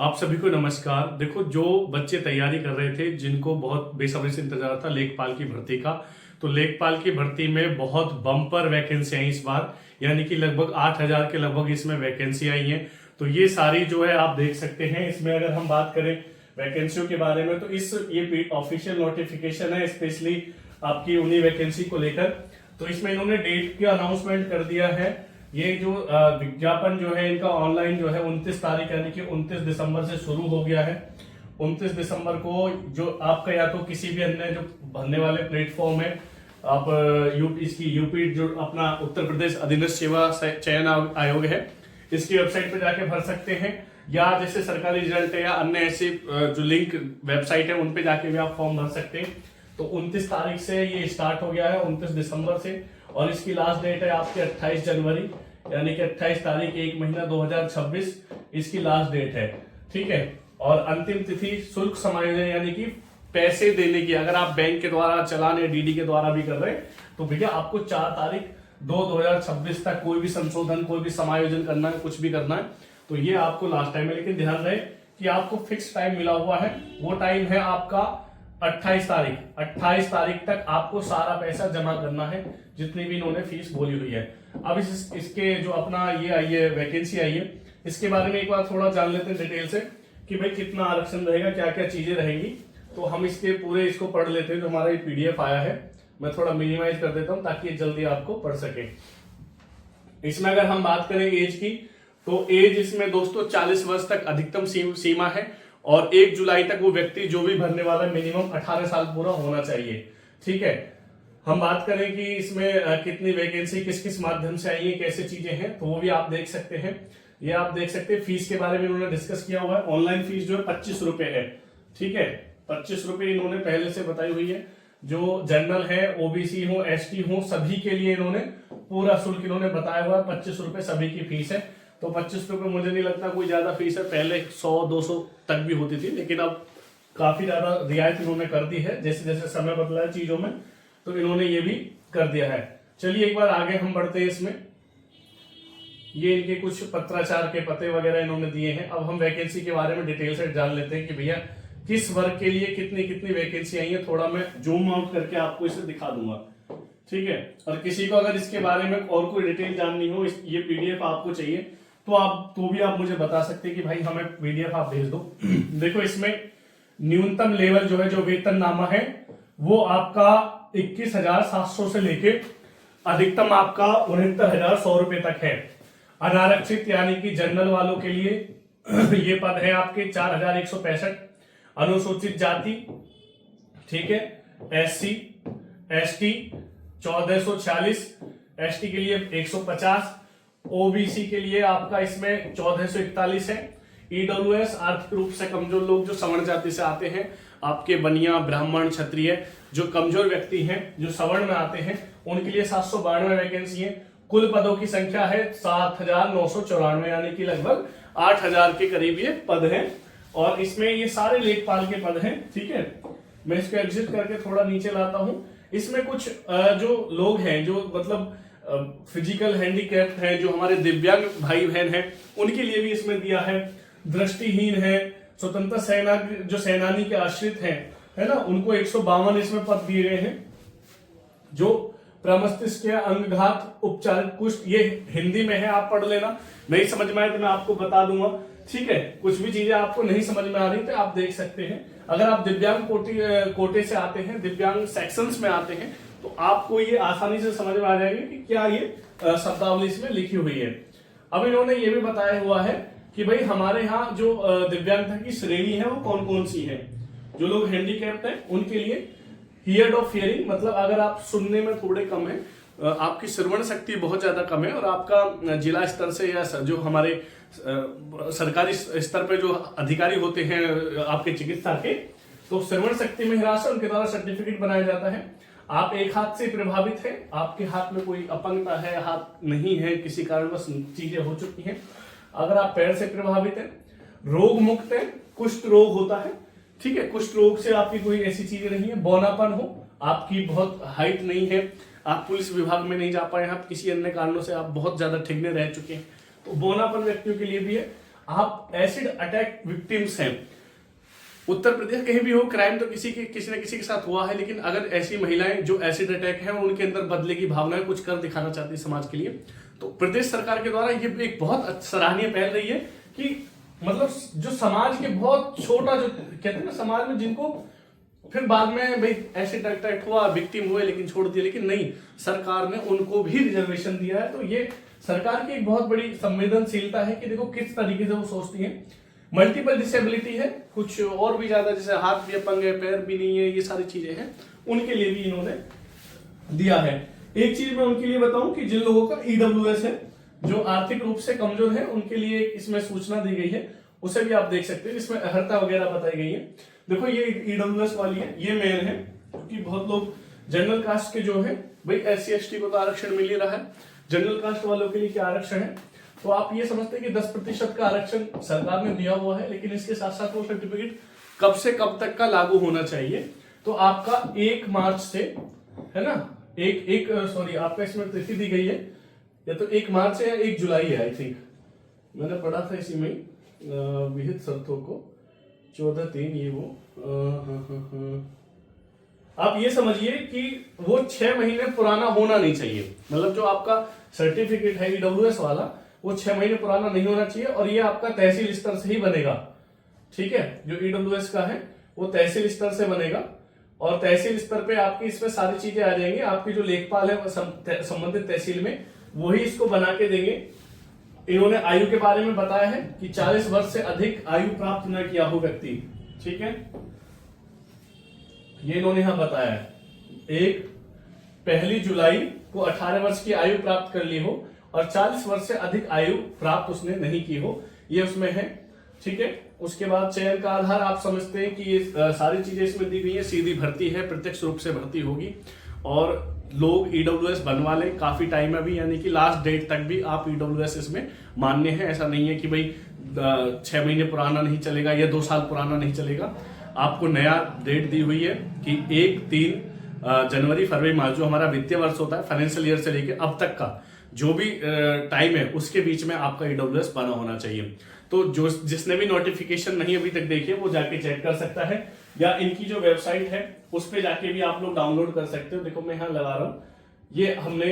आप सभी को नमस्कार। देखो, जो बच्चे तैयारी कर रहे थे, जिनको बहुत बेसब्री से इंतजार था लेखपाल की भर्ती का, तो लेखपाल की भर्ती में बहुत बम्पर वैकेंसी आई इस बार। यानी कि लगभग 8,000 के लगभग इसमें वैकेंसी आई है। तो ये सारी जो है आप देख सकते हैं। इसमें अगर हम बात करें वैकेंसियों के बारे में, तो ये ऑफिशियल नोटिफिकेशन है स्पेशली आपकी उन्हीं वैकेंसी को लेकर। तो इसमें इन्होंने डेट की अनाउंसमेंट कर दिया है। ये जो विज्ञापन जो है इनका ऑनलाइन जो है 29 तारीख यानी कि 29 दिसंबर से शुरू हो गया है। 29 दिसंबर को जो आपका या तो किसी भी अन्य जो भरने वाले प्लेटफॉर्म है, आप इसकी यूपी जो अपना उत्तर प्रदेश अधीनस्थ सेवा चयन आयोग है, इसकी वेबसाइट पे जाके भर सकते हैं, या जैसे सरकारी रिजल्ट है या अन्य ऐसे जो लिंक वेबसाइट है उन पे जाके भी आप फॉर्म भर सकते हैं। तो 29 तारीख से ये स्टार्ट हो गया है, 29 दिसंबर से। और इसकी लास्ट डेट है आपकी 28 जनवरी, यानी कि 28 तारीख 1 महीना 2026 इसकी लास्ट डेट है। ठीक है। और अंतिम तिथि शुल्क समायोजन यानी कि पैसे देने की, अगर आप बैंक के द्वारा चलान या डीडी के द्वारा भी कर रहे हैं तो भैया आपको 4 तारीख 2026 तक कोई भी संशोधन, कोई भी समायोजन करना है, कुछ भी करना है तो ये आपको लास्ट टाइम है। लेकिन ध्यान रहे कि आपको फिक्स टाइम मिला हुआ है। वो टाइम है आपका 28 तारीख। 28 तारीख तक आपको सारा पैसा जमा करना है, जितनी भी इन्होंने फीस बोली हुई है। अब इसके जो अपना ये आई है वैकेंसी आई है, इसके बारे में एक बार थोड़ा जान लेते हैं डिटेल से कि भाई कितना आरक्षण रहेगा, क्या क्या चीजें रहेंगी। तो हम इसके पूरे इसको पढ़ लेते हैं। जो हमारा ये पीडीएफ आया है, मैं थोड़ा मिनिमाइज कर देता हूं ताकि जल्दी आपको पढ़ सके। इसमें अगर हम बात करें एज की, तो एज इसमें दोस्तों 40 वर्ष तक अधिकतम सीमा है। और 1 जुलाई तक वो व्यक्ति जो भी भरने वाला है मिनिमम 18 साल पूरा होना चाहिए। ठीक है। हम बात करें कि इसमें कितनी वैकेंसी किस किस माध्यम से आई है, कैसे चीजें हैं, तो वो भी आप देख सकते हैं। ये आप देख सकते हैं। फीस के बारे में इन्होंने डिस्कस किया हुआ है। ऑनलाइन फीस जो है 25 रुपए है। ठीक है। 25 रुपए इन्होंने पहले से बताई हुई है। जो जनरल है, ओबीसी हो, एसटी हो, सभी के लिए इन्होंने पूरा शुल्क इन्होंने बताया हुआ है। 25 रुपए सभी की फीस है। तो 25 रुपए मुझे नहीं लगता कोई ज्यादा फीस है। पहले 100-200 तक भी होती थी, लेकिन अब काफी ज्यादा रियायत इन्होंने कर दी है। जैसे जैसे समय बदला है चीजों में, तो इन्होंने ये भी कर दिया है। चलिए एक बार आगे हम बढ़ते हैं। इसमें ये इनके कुछ पत्राचार के पते वगैरह इन्होंने दिए हैं। अब हम वैकेंसी के बारे में डिटेल से जान लेते हैं कि भैया किस वर्ग के लिए कितनी कितनी वैकेंसी आई है। थोड़ा मैं जूम आउट करके आपको इसे दिखा दूंगा। ठीक है। और किसी को अगर इसके बारे में और कोई डिटेल जाननी हो, ये पीडीएफ आपको चाहिए, तो भी आप मुझे बता सकते हैं कि भाई हमें पीडीएफ आप भेज दो। देखो, इसमें न्यूनतम लेवल जो है, जो वेतननामा है, वो आपका 21,700 से लेके अधिकतम आपका 69,100 रुपए तक है। अनारक्षित यानी कि जनरल वालों के लिए ये पद है आपके 4,165। अनुसूचित जाति, ठीक है, एससी एसटी 1,446, एसटी के लिए 150, ओबीसी के लिए आपका इसमें 1,441 है। ईडब्ल्यूएस आर्थिक रूप से कमजोर लोग जो सवर्ण जाति से आते हैं, आपके बनिया, ब्राह्मण, क्षत्रिय, जो कमजोर व्यक्ति हैं जो सवर्ण में आते हैं, उनके लिए 792 वैकेंसी है। कुल पदों की संख्या है 7,994, यानी कि लगभग 8,000 के करीब ये पद हैं। और इसमें ये सारे लेखपाल के पद हैं। ठीक है। मैं इसको एग्जिट करके थोड़ा नीचे लाता हूं। इसमें कुछ जो लोग हैं जो मतलब फिजिकल हैंडीकैप हैं, जो हमारे दिव्यांग भाई बहन हैं, उनके लिए भी इसमें दिया है। दृष्टिहीन है, स्वतंत्र सेना जो सेनानी के आश्रित हैं, है ना, उनको 152 इसमें पद दिए गए हैं। जो प्रमस्तिष्क के अंगघात उपचार कुष्ठ, ये हिंदी में है, आप पढ़ लेना। नहीं समझ में आए तो मैं आपको बता दूंगा। ठीक है। कुछ भी चीजें आपको नहीं समझ में आ रही तो आप देख सकते हैं। अगर आप दिव्यांग कोटे से आते हैं, दिव्यांग सेक्शंस में आते हैं, तो आपको ये आसानी से समझ में आ जाएगा कि क्या ये शब्दावली इसमें लिखी हुई है। अब इन्होंने ये भी बताया हुआ है कि भाई हमारे यहाँ जो दिव्यांगता की श्रेणी है वो कौन कौन सी है। जो लोग हैंडीकैप्ड हैं उनके लिए हियर्ड ऑफ हियरिंग, मतलब अगर आप सुनने में थोड़े कम है, आपकी श्रवण शक्ति बहुत ज्यादा कम है, और आपका जिला स्तर से या जो हमारे सरकारी स्तर पे जो अधिकारी होते हैं आपके चिकित्सा के, तो श्रवण शक्ति में हिरास है, उनके द्वारा सर्टिफिकेट बनाया जाता है। आप एक हाथ से प्रभावित है, आपके हाथ में कोई अपंगता है, हाथ नहीं है, किसी कारणवश चीजें हो चुकी हैं। अगर आप पैर से प्रभावित है, रोग मुक्त है, कुष्ठ रोग होता है, ठीक है, कुष्ठ रोग से आपकी कोई ऐसी चीजें नहीं है, बौनापन हो, आपकी बहुत हाइट नहीं है, आप पुलिस विभाग में नहीं जा पाए, आप किसी अन्य कारणों से आप बहुत ज्यादा ठिगने रह चुके हैं, तो बौनापन व्यक्तियों के लिए भी है। आप एसिड अटैक विक्टिम्स हैं, उत्तर प्रदेश कहीं भी हो, क्राइम तो किसी न किसी के साथ हुआ है, लेकिन अगर ऐसी महिलाएं जो एसिड अटैक है उनके अंदर बदले की भावनाएं कुछ कर दिखाना चाहती है समाज के लिए, तो प्रदेश सरकार के द्वारा ये एक बहुत सराहनीय पहल रही है कि मतलब जो समाज के बहुत छोटा, जो कहते हैं ना समाज में जिनको फिर बाद में भाई एसिड अटैक हुआ, विक्टिम हुए लेकिन छोड़ दिए, लेकिन नहीं, सरकार ने उनको भी रिजर्वेशन दिया है। तो ये सरकार की एक बहुत बड़ी संवेदनशीलता है कि देखो किस तरीके से वो सोचती है। मल्टीपल डिसेबिलिटी है, कुछ और भी ज्यादा, जैसे हाथ भी अपंग है, पैर भी नहीं है, ये सारी चीजें हैं, उनके लिए भी इन्होंने दिया है। एक चीज मैं उनके लिए बताऊं कि जिन लोगों का ईडब्ल्यूएस है, जो आर्थिक रूप से कमजोर है, उनके लिए इसमें सूचना दी गई है, उसे भी आप देख सकते हैं, इसमें अर्हता वगैरह बताई गई है। देखो ये ईडब्ल्यूएस वाली है, ये मेल है, क्योंकि बहुत लोग जनरल कास्ट के जो है भाई SC ST को तो आरक्षण मिल ही रहा है, जनरल कास्ट वालों के लिए क्या आरक्षण है, तो आप ये समझते हैं कि 10% का आरक्षण सरकार ने दिया हुआ है, लेकिन इसके साथ साथ वो सर्टिफिकेट कब से कब तक का लागू होना चाहिए, तो आपका 1 मार्च से, है ना, सॉरी आपका इसमें तिथि दी गई है, या तो 1 मार्च है या 1 जुलाई है, आई थिंक मैंने पढ़ा था इसी में विहित शर्तों को 14(3) ये वो आप ये समझिए कि वो 6 महीने पुराना होना नहीं चाहिए, मतलब जो आपका सर्टिफिकेट है ईडब्ल्यूएस वाला वो 6 महीने पुराना नहीं होना चाहिए, और ये आपका तहसील स्तर से ही बनेगा, ठीक है, जो ईडब्ल्यूएस का है वो तहसील स्तर से बनेगा, और तहसील स्तर पे आपकी इसमें सारी चीजें आ जाएंगी, आपकी जो लेखपाल है संबंधित तहसील में वही इसको बना के देंगे। इन्होंने आयु के बारे में बताया है कि 40 वर्ष से अधिक आयु प्राप्त न किया हो व्यक्ति, ठीक है, ये इन्होंने यहां बताया है। 1 जुलाई को 18 वर्ष की आयु प्राप्त कर ली हो और 40 वर्ष से अधिक आयु प्राप्त उसने नहीं की हो, ये उसमें है, ठीक है। उसके बाद चयन का आधार आप समझते हैं कि ये सारी चीजें इसमें दी गई है, सीधी भर्ती है, प्रत्यक्ष रूप से भर्ती होगी, और लोग ईडब्ल्यूएस बनवा लें, काफी टाइम है अभी, यानी कि लास्ट डेट तक भी आप ईडब्ल्यूएस इसमें मान्य है, ऐसा नहीं है कि भाई 6 महीने पुराना नहीं चलेगा या 2 साल पुराना नहीं चलेगा। आपको नया डेट दी हुई है कि 1-3 जनवरी फरवरी मार्च जो हमारा वित्तीय वर्ष होता है फाइनेंशियल ईयर से लेकर अब तक का जो भी टाइम है उसके बीच में आपका ईडब्ल्यूएस बना होना चाहिए। तो जो जिसने भी नोटिफिकेशन नहीं अभी तक देखी है वो जाके चेक कर सकता है, या इनकी जो वेबसाइट है उस पे जाके भी आप लोग डाउनलोड कर सकते हो। देखो मैं यहाँ लगा रहा हूँ, ये हमने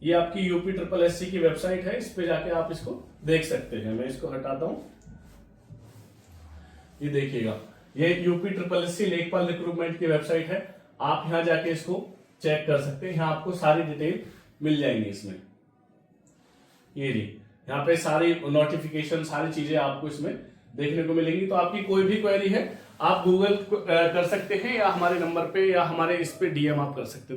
ये आपकी UP SSC की वेबसाइट है, इस पे जाके आप इसको देख सकते हैं। मैं इसको हटाता हूँ, ये देखिएगा, ये UP SSC लेखपाल रिक्रूटमेंट की वेबसाइट है, आप यहाँ जाके इसको चेक कर सकते हैं, यहाँ आपको सारी डिटेल मिल जाएंगी इसमें। ये यहाँ पे सारी नोटिफिकेशन सारी चीजें आपको इसमें देखने को मिलेंगी। तो आपकी कोई भी क्वेरी है आप गूगल कर सकते हैं, या हमारे नंबर पे या हमारे इस पे DM आप कर सकते हैं।